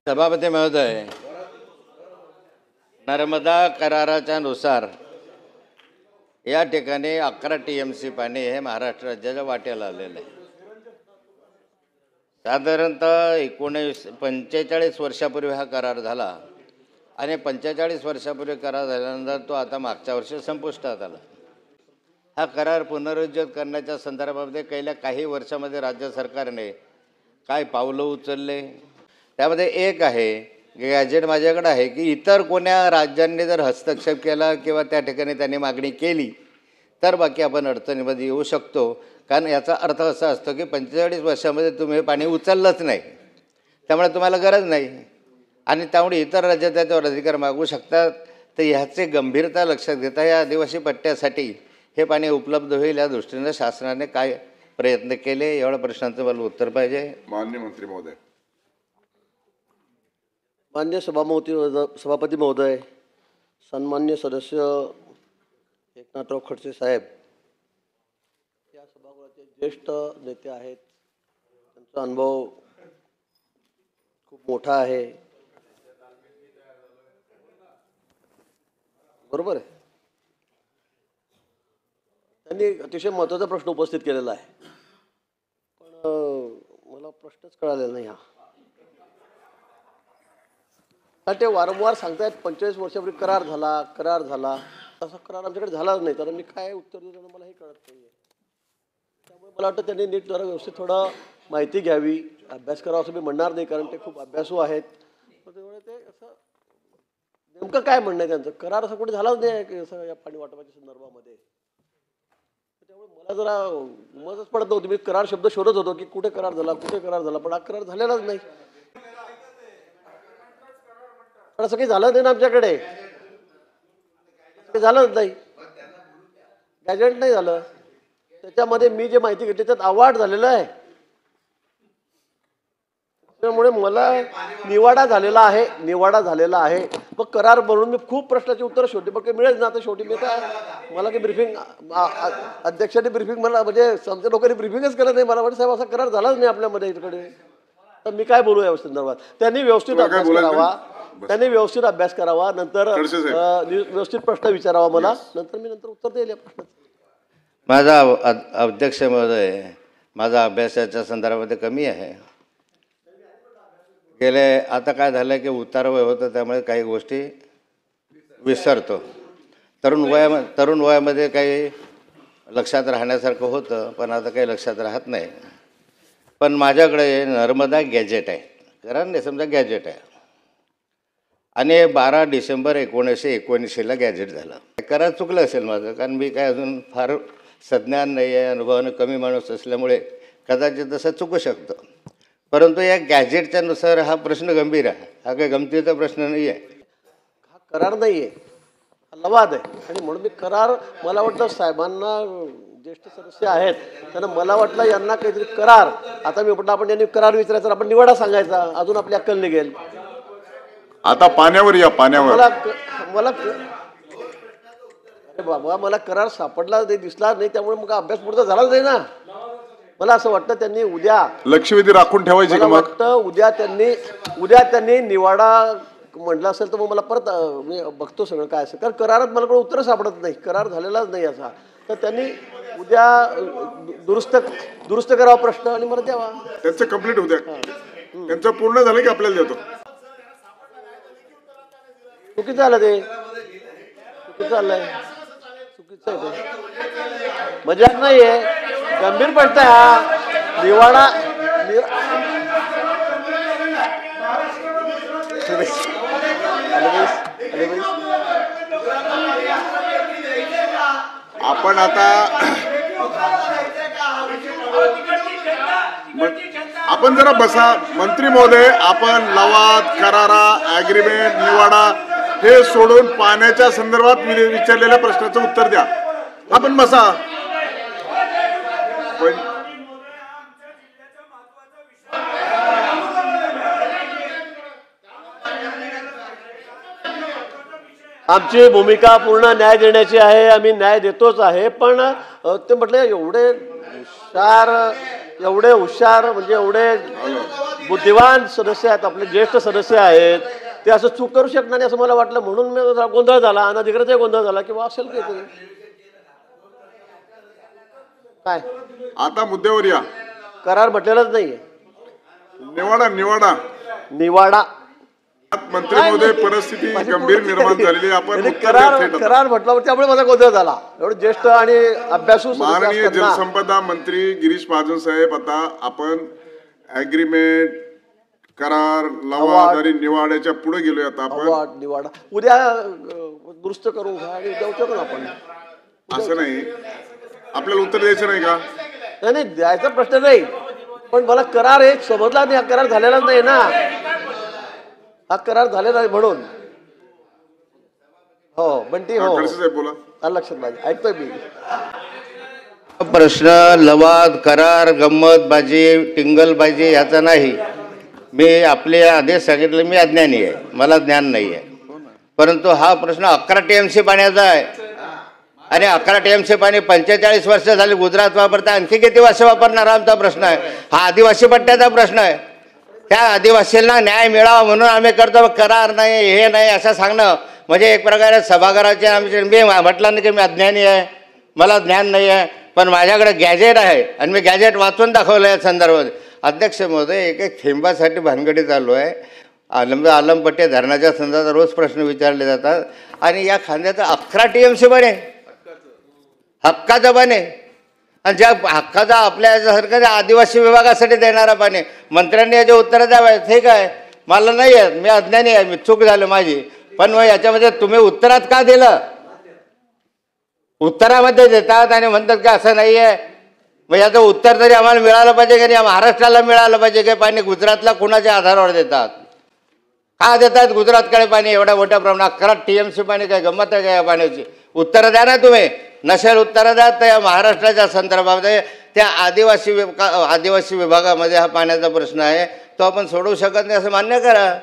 सभापती महोदय, नर्मदा कराराच्या नुसार या ठिकाणी 11 TMC पाणी हे महाराष्ट्र राज्याच्या वाट्याला आलेलं आहे. साधारणतः 45 वर्षापूर्वी हा करार झाला आणि 45 वर्षापूर्वी करार झाल्यानंतर तो आता मागच्या वर्षी संपुष्टात आला. हा करार पुनरुज्जीवित करण्याच्या संदर्भामध्ये गेल्या काही वर्षामध्ये राज्य सरकारने काय पावलं उचलले त्यामध्ये एक आहे, गॅजेट माझ्याकडे आहे की इतर कोण्या राज्यांनी जर हस्तक्षेप केला किंवा त्या ठिकाणी त्यांनी मागणी केली तर बाकी आपण अडचणीमध्ये येऊ शकतो. कारण याचा अर्थ असा असतो की 45 वर्षामध्ये तुम्ही पाणी उचललंच नाही, त्यामुळे तुम्हाला गरज नाही आणि त्यामुळे इतर राज्यात त्याच्यावर अधिकार मागू शकतात. तर ह्याचे गंभीरता लक्षात घेता या आदिवासी पट्ट्यासाठी हे पाणी उपलब्ध होईल या दृष्टीने शासनाने काय प्रयत्न केले एवढ्या प्रश्नांचं मला उत्तर पाहिजे. माननीय मंत्री महोदय. मान्य सभापती महोदय, सन्मान्य सदस्य एकनाथराव खडसे साहेब, या सभागृहाचे ज्येष्ठ नेते आहेत, त्यांचा अनुभव खूप मोठा आहे. बरोबर आहे. त्यांनी अतिशय महत्त्वाचा प्रश्न उपस्थित केलेला आहे, पण मला प्रश्नच कळालेला नाही. ते वारंवार सांगतायत 45 वर्षापूर्वी करार झाला. तसा करार आमच्याकडे झालाच नाही, तर मी काय उत्तर देऊ मला हे कळत नाही आहे. त्यामुळे मला वाटतं त्यांनी नीट जरा व्यवस्थित थोडं माहिती घ्यावी, अभ्यास करावा असं मी म्हणणार नाही, कारण ते खूप अभ्यासू आहेत. त्यामुळे ते असं नेमकं काय म्हणणं आहे त्यांचं, करार असं कुठे झालाच नाही की असं या पाणी वाटपाच्या संदर्भामध्ये. त्यामुळे मला जरा मजच पडत नव्हती. मी करार शब्द शोधत होतो की कुठे करार झाला, पण हा करार झालेलाच नाही. पण असं काही झालं नाही ना आमच्याकडे, ते झालंच नाही, गॅजेट नाही झालं. त्याच्यामध्ये मी जे माहिती घेतली त्यात अवार्ड झालेलं आहे. त्यामुळे मला निवाडा झालेला आहे. मग करार म्हणून मी खूप प्रश्नाची उत्तरं शोधली, पण काही मिळेल ना. आता शेवटी मी काय, मला काही ब्रिफिंग अध्यक्षांनी ब्रिफिंग मला म्हणजे समजा लोकांनी ब्रिफिंगच केलं नाही. मला वाटतं साहेब असा करार झालाच नाही आपल्यामध्ये इकडे, तर मी काय बोलू या संदर्भात. त्यांनी व्यवस्थित अभ्यास करावा, नंतर व्यवस्थित प्रश्न विचारावा मला, नंतर मी उत्तर देईल या प्रश्नाचं. माझा अध्यक्ष महोदय, माझा अभ्यासाच्या संदर्भामध्ये कमी आहे. आता काय झालं की उतारवय होतं, त्यामुळे काही गोष्टी विसरतो. तरुण वयामध्ये काही लक्षात राहण्यासारखं होतं, पण आता काही लक्षात राहत नाही. पण माझ्याकडे नर्मदा गॅजेट आहे, कारण नाही समजा गॅजेट आहे आणि 12 डिसेंबर 1979 गॅजेट झालं. करार चुकलं असेल माझं, कारण मी काय अजून फार सज्ञान नाही आहे, अनुभवानं कमी माणूस असल्यामुळे कदाचित तसं चुकू शकतं. परंतु या गॅजेटच्या नुसार हा प्रश्न गंभीर आहे, हा काही गमतीचा प्रश्न नाही आहे. हा करार नाही आहे, हा लवाद आहे. आणि म्हणून मी करार, मला वाटतं साहेबांना ज्येष्ठ सदस्य आहेत त्यांना मला वाटलं यांना काहीतरी करार. आता मी म्हटलं आपण यांनी करार विचारायचा, आपण निवाडा सांगायचा, अजून आपली अक्कल निघेल. आता पाण्यावर या. पाण्यावर अरे बाबा, मला करार सापडला नाही, दिसला नाही, त्यामुळे मग अभ्यास पुढचा झालाच नाही ना. मला असं वाटतं त्यांनी उद्या लक्षवेधी राखून ठेवायची. मला वाटतं उद्या त्यांनी निवाडा म्हटलं असेल तर मग मला परत मी बघतो सगळं काय असेल, कारण करारात मला कोण उत्तर सापडत नाही, करार झालेलाच नाही असा. तर त्यांनी उद्या दुरुस्त करावा प्रश्न आणि मला द्यावा. त्यांचं कंप्लीट होत्या, त्यांचं पूर्ण झालं की आपल्याला देतो. चुकीचं झालं ते, चुकीचं चाललंय, चुकीचं आहे ते, मजाक नाही आहे, गंभीर प्रश्न आहे हा. निवाडा आपण आता आपण जरा बसा. मंत्री महोदय, आपण लवाद, करारा, ॲग्रीमेंट, निवाडा हे सोडून पाण्याच्या संदर्भात विचारलेल्या प्रश्नाचं उत्तर द्या. आपण बसा. आमची भूमिका पूर्ण न्याय देण्याची आहे, आम्ही न्याय देतोच आहे. पण ते म्हटलं एवढे हुशार म्हणजे एवढे बुद्धिवान सदस्य आहेत, आपले ज्येष्ठ सदस्य आहेत, ते असं चूक करू शकणार नाही असं मला वाटलं, म्हणून मी गोंधळ झाला, अनधिकृत गोंधळ झाला किंवा असेल काहीतरी. काय आता मुद्द्यावर या. करार म्हटलेलाच नाहीये. निवाडा मंत्री महोदय, परिस्थिती गंभीर निर्माण झालेली, आपण उत्तर द्या करार थेट आता. करार म्हटलं, त्यामुळे माझा गोंधळ झाला. एवढं ज्येष्ठ आणि अभ्यासू सदस्य माननीय असताना जलसंपदा मंत्री गिरीश महाजन साहेब, आता आपण ॲग्रीमेंट, करार, लवाद आणि निवाड्याच्या पुढे गेलोय. आता आपण निवाडा उद्या दुरुस्त करू आणि उद्या उतरू ना आपण. असं नाही, आपल्याला उत्तर द्यायचं नाही का? नाही द्यायचा प्रश्न नाही, पण मला करार एक समजला नाही. हा करार झालेलाच नाही ना, हा करार झालेला नाही म्हणून. हो बंटी, हो खडसे साहेब बोला. आलं लक्षात माझ्या, ऐकतोय मी. प्रश्न लवाद, करार, गंमतबाजी, टिंगलबाजी याचा नाही. मी आपले आदेश सांगितले, मी अज्ञानी आहे, मला ज्ञान नाही आहे. परंतु हा प्रश्न 11 TMC पाण्याचा आहे आणि 11 TMC पाणी 45 वर्ष झाली गुजरात वापरता, आणखी किती वर्ष वापरणार आमचा प्रश्न आहे. हा आदिवासी पट्ट्याचा प्रश्न आहे. त्या आदिवासींना न्याय मिळावा म्हणून आम्ही करतो. करार नाही, हे नाही असं सांगणं म्हणजे एक प्रकारे सभागृहाचे आमचे. मी म्हटलं ना की मी अज्ञानी आहे, मला ज्ञान नाही आहे, पण माझ्याकडे गॅजेट आहे आणि मी गॅजेट वाचून दाखवलं या संदर्भात. अध्यक्ष महोदय, एक थेंबासाठी भानगडी चालू आहे. आलमपट्टी धरणाच्या संदर्भात रोज प्रश्न विचारले जातात आणि या खांद्याचं 11 TMC बने, हक्काचं बने, आणि ज्या हक्काचा आपल्या याच्यासारखं त्या आदिवासी विभागासाठी देणारा पाणी. मंत्र्यांनी याचे उत्तरं द्यावे, ठीक आहे, मला नाही आहेत, मी अज्ञानी आहे, मी चूक झालं माझी. पण मग याच्यामध्ये तुम्ही उत्तरात का दिलं? उत्तरामध्ये देतात आणि म्हणतात की असं नाही आहे. मग याचं उत्तर तरी आम्हाला मिळालं पाहिजे की नाही, महाराष्ट्राला मिळालं पाहिजे की पाणी गुजरातला कुणाच्या आधारावर देतात, का देतात गुजरातकडे पाणी एवढ्या मोठ्या प्रमाणात? 11 TMC पाणी काय गंमत आहे का या पाण्याची? उत्तरं द्या ना तुम्ही. नसेल उत्तरं द्या तर या महाराष्ट्राच्या संदर्भामध्ये त्या आदिवासी विभागामध्ये हा पाण्याचा प्रश्न आहे, तो आपण सोडवू शकत नाही असं मान्य करा.